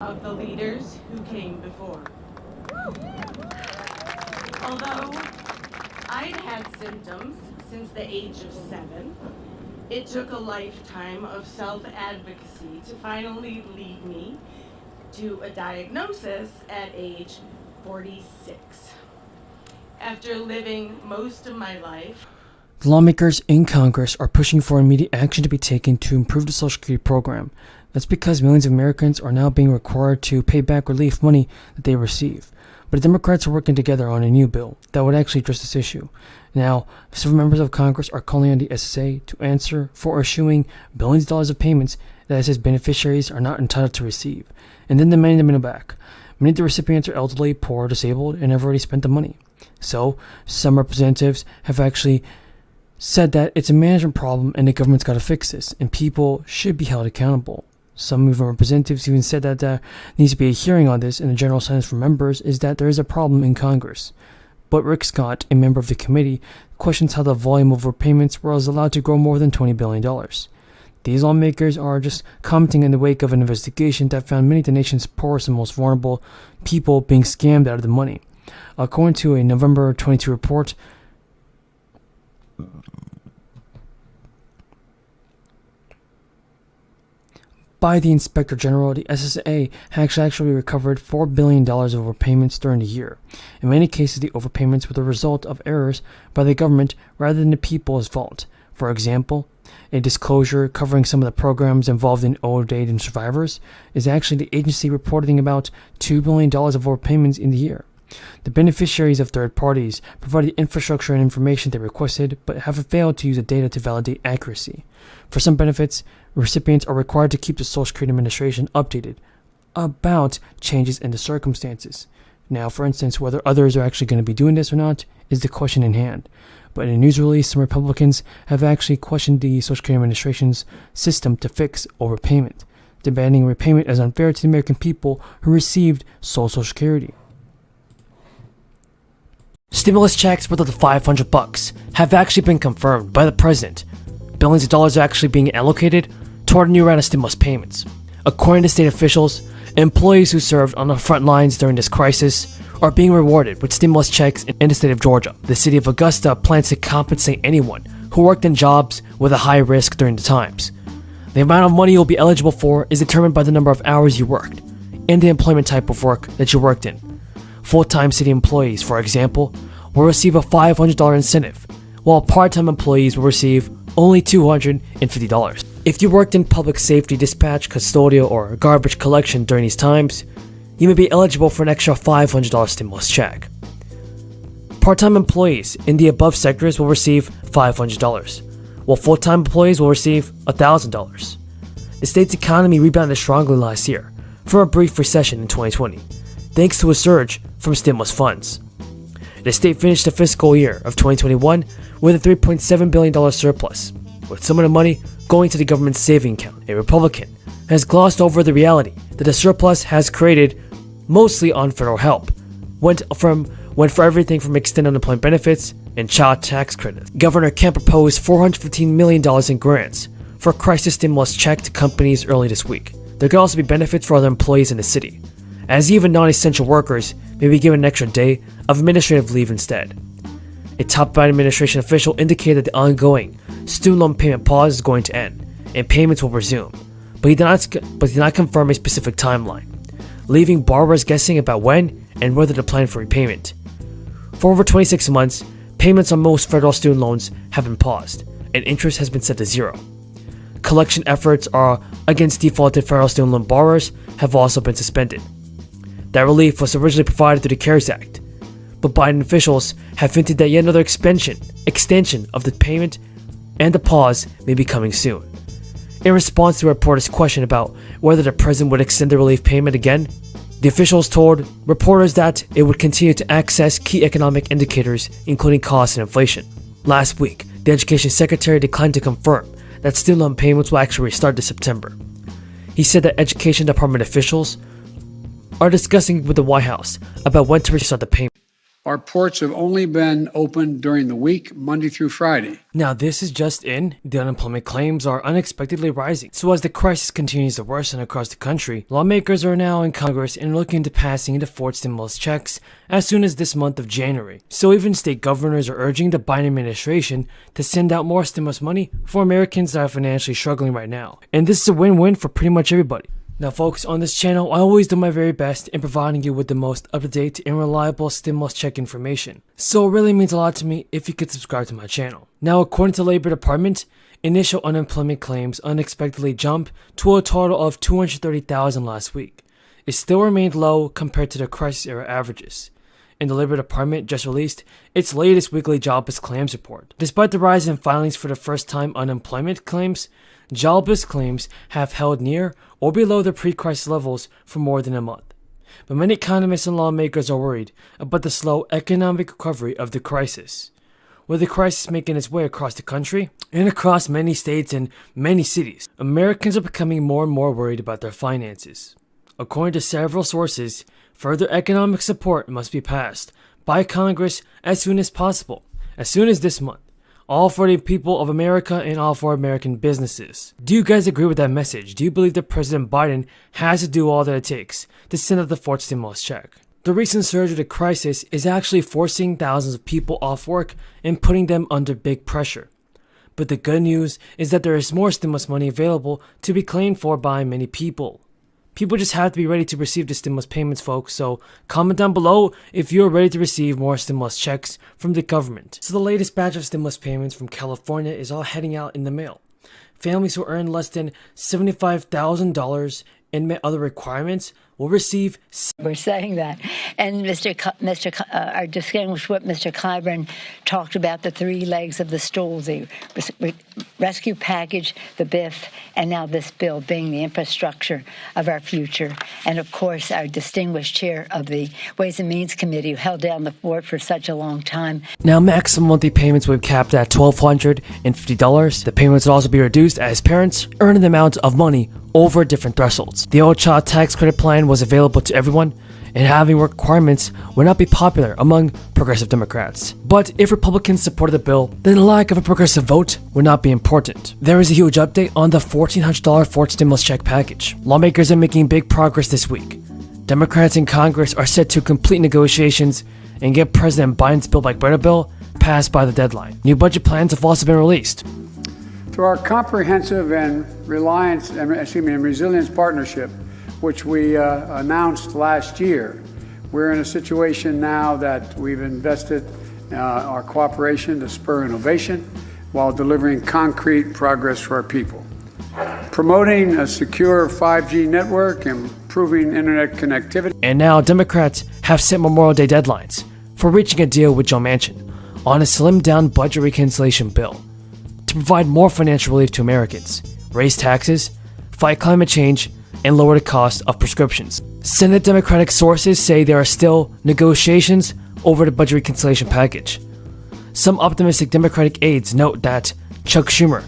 of the leaders who came before. Although I'd had symptoms since the age of 7, it took a lifetime of self-advocacy to finally lead me to a diagnosis at age 46. After living most of my life, The lawmakers in Congress are pushing for immediate action to be taken to improve the Social Security program. That's because millions of Americans are now being required to pay back relief money that they receive. But the Democrats are working together on a new bill that would actually address this issue. Now, several members of Congress are calling on the SSA to answer for issuing billions of dollars of payments that it says beneficiaries are not entitled to receive, and then demanding them back. Many of the recipients are elderly, poor, disabled, and have already spent the money. So, some representatives have actually said that it's a management problem and the government's got to fix this, and people should be held accountable. Some even representatives even said that there needs to be a hearing on this, and the general sense for members is that there is a problem in Congress. But Rick Scott, a member of the committee, questions how the volume of overpayments was allowed to grow more than $20 billion. These lawmakers are just commenting in the wake of an investigation that found many of the nation's poorest and most vulnerable people being scammed out of the money. According to a November 22 report, by the Inspector General, the SSA has actually recovered $4 billion of overpayments during the year. In many cases, the overpayments were the result of errors by the government rather than the people's fault. For example, a disclosure covering some of the programs involved in old age and survivors is actually the agency reporting about $2 billion of overpayments in the year. The beneficiaries of third parties provided infrastructure and information they requested, but have failed to use the data to validate accuracy. For some benefits, recipients are required to keep the Social Security Administration updated about changes in the circumstances. Now, for instance, whether others are actually going to be doing this or not is the question in hand. But in a news release, some Republicans have actually questioned the Social Security Administration's system to fix overpayment, demanding repayment as unfair to the American people who received Social Security. Stimulus checks worth up to $500 have actually been confirmed by the president. Billions of dollars are actually being allocated toward a new round of stimulus payments. According to state officials, employees who served on the front lines during this crisis are being rewarded with stimulus checks in the state of Georgia. The city of Augusta plans to compensate anyone who worked in jobs with a high risk during the times. The amount of money you'll be eligible for is determined by the number of hours you worked and the employment type of work that you worked in. Full-time city employees, for example, will receive a $500 incentive, while part-time employees will receive only $250. If you worked in public safety, dispatch, custodial, or garbage collection during these times, you may be eligible for an extra $500 stimulus check. Part-time employees in the above sectors will receive $500, while full-time employees will receive $1,000. The state's economy rebounded strongly last year from a brief recession in 2020, thanks to a surge from stimulus funds. The state finished the fiscal year of 2021 with a $3.7 billion surplus, with some of the money going to the government's saving account. A Republican has glossed over the reality that the surplus has created mostly on federal help, went for everything from extended unemployment benefits and child tax credits. Governor Kemp proposed $415 million in grants for a crisis stimulus check to companies early this week. There could also be benefits for other employees in the city, as even non-essential workers may be given an extra day of administrative leave instead. A top Biden administration official indicated that the ongoing student loan payment pause is going to end, and payments will resume, but he did not confirm a specific timeline, leaving borrowers guessing about when and whether to plan for repayment. For over 26 months, payments on most federal student loans have been paused, and interest has been set to zero. Collection efforts against defaulted federal student loan borrowers have also been suspended. That relief was originally provided through the CARES Act, but Biden officials have hinted that yet another extension of the payment and the pause may be coming soon. In response to a reporter's question about whether the president would extend the relief payment again, the officials told reporters that it would continue to access key economic indicators, including cost and inflation. Last week, the education secretary declined to confirm that student loan payments will actually restart this September. He said that education department officials are discussing with the White House about when to restart the payment. Our ports have only been open during the week, Monday through Friday. Now, this is just in. The unemployment claims are unexpectedly rising. So as the crisis continues to worsen across the country, lawmakers are now in Congress and looking to passing the fourth stimulus checks as soon as this month of January. So even state governors are urging the Biden administration to send out more stimulus money for Americans that are financially struggling right now. And this is a win-win for pretty much everybody. Now folks, on this channel, I always do my very best in providing you with the most up-to-date and reliable stimulus check information. So it really means a lot to me if you could subscribe to my channel. Now, according to the Labor Department, initial unemployment claims unexpectedly jumped to a total of 230,000 last week. It still remained low compared to the crisis-era averages. And the Labor Department just released its latest weekly jobless claims report. Despite the rise in filings for the first-time unemployment claims, jobless claims have held near or below the pre-crisis levels for more than a month. But many economists and lawmakers are worried about the slow economic recovery of the crisis. With the crisis making its way across the country and across many states and many cities, Americans are becoming more and more worried about their finances. According to several sources, further economic support must be passed by Congress as soon as possible, as soon as this month. All for the people of America and all for American businesses. Do you guys agree with that message? Do you believe that President Biden has to do all that it takes to send out the fourth stimulus check? The recent surge of the crisis is actually forcing thousands of people off work and putting them under big pressure. But the good news is that there is more stimulus money available to be claimed for by many people. People just have to be ready to receive the stimulus payments, folks, so comment down below if you're ready to receive more stimulus checks from the government. So the latest batch of stimulus payments from California is all heading out in the mail. Families who earn less than $75,000 and met other requirements will receive. We're saying that. And our distinguished whip, Mr. Clyburn, talked about the three legs of the stool, the rescue package, the BIF, and now this bill being the infrastructure of our future. And of course, our distinguished chair of the Ways and Means Committee, who held down the fort for such a long time. Now, maximum monthly payments will be capped at $1,250. The payments will also be reduced as parents earn an amount of money over different thresholds. The old child tax credit plan was available to everyone, and having requirements would not be popular among progressive Democrats. But if Republicans supported the bill, then the lack of a progressive vote would not be important. There is a huge update on the $1,400 fourth stimulus check package. Lawmakers are making big progress this week. Democrats in Congress are set to complete negotiations and get President Biden's Build Back Better bill passed by the deadline. New budget plans have also been released. Through our comprehensive and resilience partnership, which we announced last year, we're in a situation now that we've invested our cooperation to spur innovation while delivering concrete progress for our people. Promoting a secure 5G network, improving internet connectivity. And now Democrats have set Memorial Day deadlines for reaching a deal with Joe Manchin on a slimmed-down budget reconciliation bill to provide more financial relief to Americans, raise taxes, fight climate change, and lower the cost of prescriptions. Senate Democratic sources say there are still negotiations over the budget reconciliation package. Some optimistic Democratic aides note that Chuck Schumer